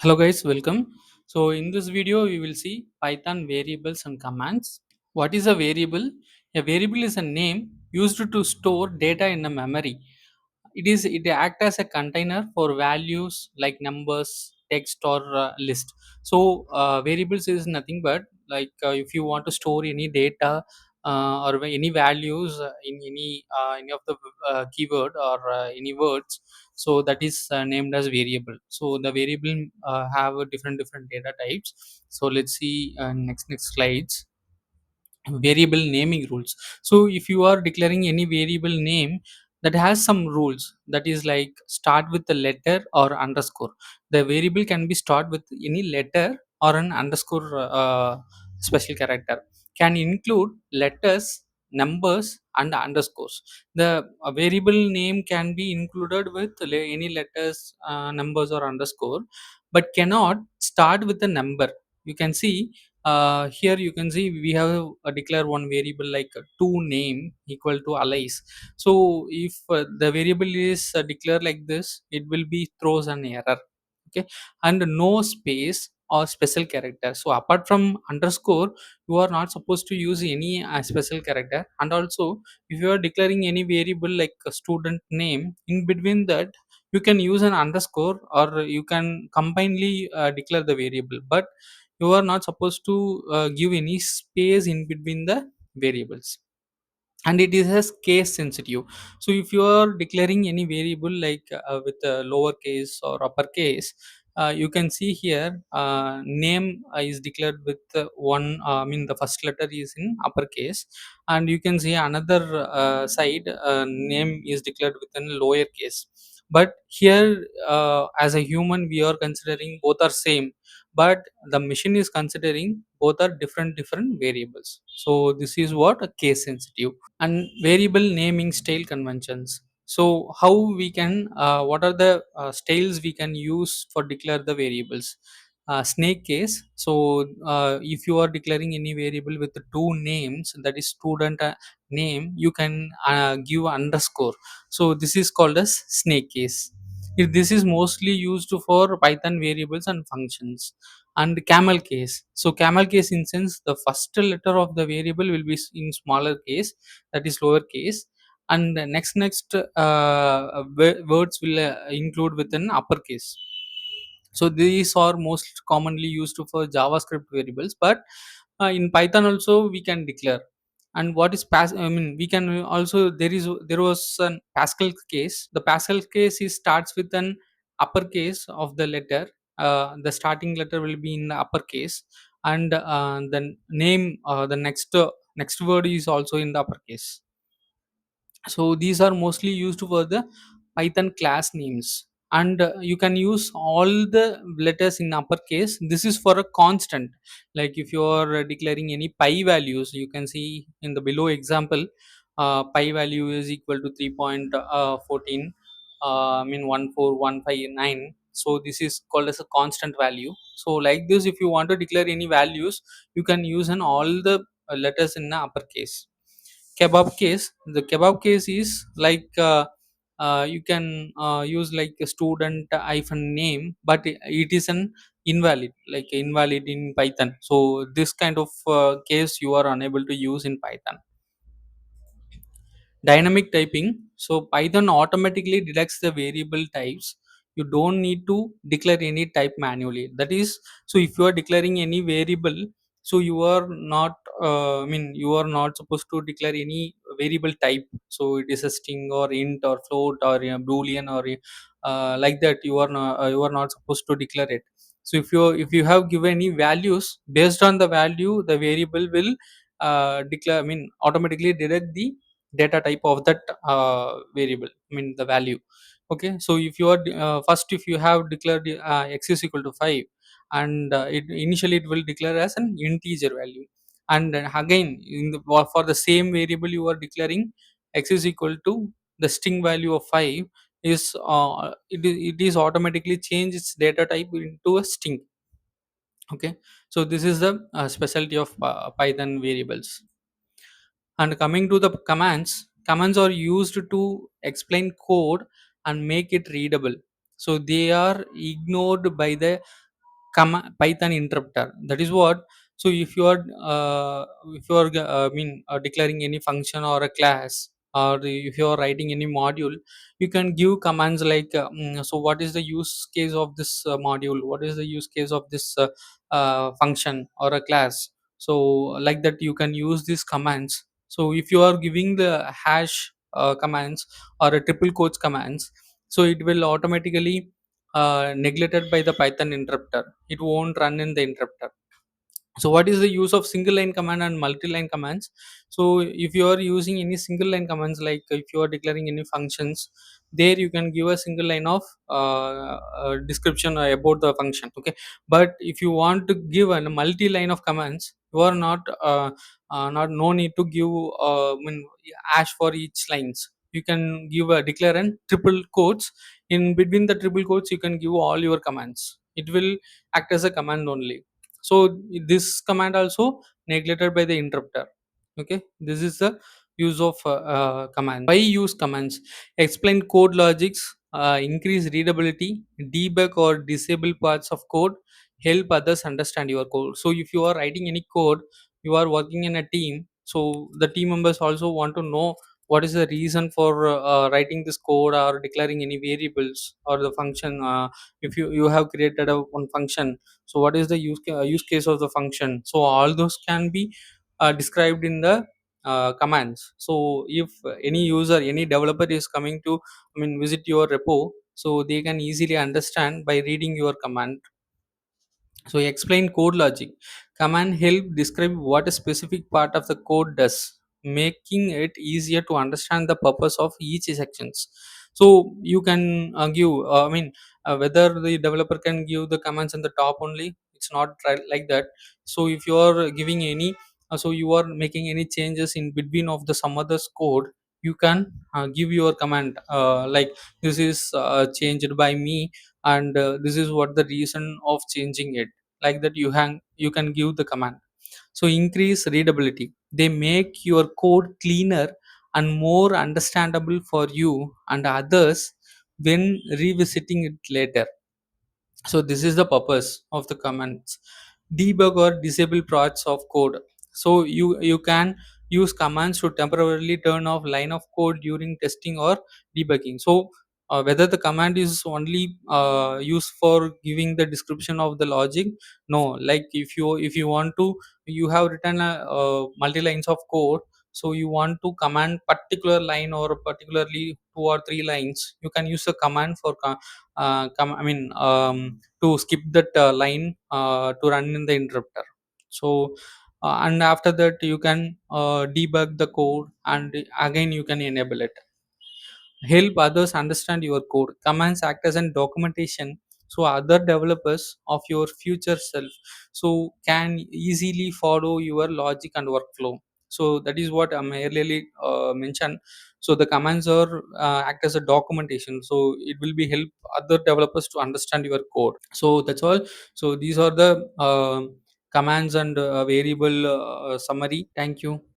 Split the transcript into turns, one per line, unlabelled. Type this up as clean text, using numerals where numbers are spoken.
Hello guys, welcome. So in this video we will see Python variables and commands. What is a variable? A variable is a name used to store data in a memory. It act as a container for values like numbers, text or list. So variables is nothing but if you want to store any data or any values in any of the keyword or any words, so that is named as variable. So the variable have a different data types. So let's see next slides. Variable naming rules. So if you are declaring any variable name, that has some rules, that is like start with the letter or underscore. The variable can be start with any letter or an underscore special character, can include letters, numbers and underscores. The variable name can be included with any letters, numbers or underscore, but cannot start with a number. You can see here, you can see we have declare one variable like to name equal to alias. So if the variable is declared like this, it will be throws an error. Okay, and no space or special character. So apart from underscore, you are not supposed to use any special character. And also, if you are declaring any variable like a student name, in between that you can use an underscore or you can combinedly declare the variable, but you are not supposed to give any space in between the variables. And it is as case sensitive. So if you are declaring any variable like with a lower case or uppercase, you can see here name is declared with one I mean the first letter is in uppercase, and you can see another side name is declared with a lower case. But here as a human we are considering both are same, but the machine is considering both are different variables. So this is what a case sensitive. And variable naming style conventions. So how we can what are the styles we can use for declare the variables? Snake case. So if you are declaring any variable with two names, that is student name, you can give underscore. So this is called as snake case. This is mostly used for Python variables and functions. And camel case. So camel case, in sense the first letter of the variable will be in smaller case, that is lower case, and the next words will include with an uppercase. So these are most commonly used for JavaScript variables, but in Python also we can declare. And what is I mean, we can also, there was an Pascal case. The Pascal case is starts with an uppercase of the letter. The starting letter will be in the uppercase, and the name, the next word is also in the uppercase. So these are mostly used for the Python class names. And you can use all the letters in uppercase. This is for a constant. Like if you are declaring any pi values, you can see in the below example, pi value is equal to 3.14, I mean 14159. So this is called as a constant value. So like this, if you want to declare any values, you can use in all the letters in the uppercase. Kebab case. The kebab case is like you can use like a student hyphen name, but it is an invalid, like invalid in Python. So this kind of case you are unable to use in Python. Dynamic typing. So Python automatically detects the variable types. You don't need to declare any type manually. That is, so if you are declaring any variable, so you are not I mean, you are not supposed to declare any variable type. So it is a string or int or float or a boolean or like that, you are not supposed to declare it. So if you have given any values, based on the value, the variable will declare, I mean, automatically detect the data type of that variable, I mean the value. Okay, so if you are first, if you have declared x is equal to 5, and it initially it will declare as an integer value. And then again, for the same variable you are declaring x is equal to the string value of 5, is it is automatically change its data type into a string. Okay, so this is the specialty of Python variables. And coming to the commands, commands are used to explain code and make it readable. So they are ignored by the Python interpreter. That is what. So if you are declaring any function or a class, or if you are writing any module, you can give commands like so what is the use case of this module, what is the use case of this function or a class. So like that you can use these commands. So if you are giving the hash commands or a triple quotes commands, so it will automatically neglected by the Python interpreter. It won't run in the interpreter. So what is the use of single line command and multi-line commands? So if you are using any single line commands, like if you are declaring any functions, there you can give a single line of description about the function, okay. But if you want to give a multi-line of commands, you are not no need to give hash for each lines. You can give a declare and triple quotes. In between the triple quotes you can give all your commands. It will act as a command only. So this command also neglected by the interpreter, okay. This is the use of command. Why use commands? Explain code logics, increase readability, debug or disable parts of code, help others understand your code. So if you are writing any code, you are working in a team, so the team members also want to know what is the reason for writing this code or declaring any variables or the function. If you have created a one function, so what is the use case of the function. So all those can be described in the commands. So if any user, any developer is coming to visit your repo, so they can easily understand by reading your command. So explain code logic. Command help describe what a specific part of the code does, making it easier to understand the purpose of each sections. So you can give, whether the developer can give the commands in the top only. It's not right like that. So if you are giving any, so you are making any changes in between of the some others code, you can give your command like this is changed by me, and this is what the reason of changing it. Like that you can give the command. So increase readability. They make your code cleaner and more understandable for you and others when revisiting it later. So this is the purpose of the commands. Debug or disable parts of code. So you can use commands to temporarily turn off line of code during testing or debugging. So whether the command is only used for giving the description of the logic. No, like if you want to, you have written multi lines of code, so you want to command particular line or particularly two or three lines, you can use a command for to skip that line to run in the interpreter. So and after that you can debug the code, and again you can enable it. Help others understand your code. Commands act as an documentation, so other developers of your future self so can easily follow your logic and workflow. So that is what earlier mentioned. So the commands are act as a documentation, so it will be help other developers to understand your code. So that's all. So these are the commands and variable summary. Thank you.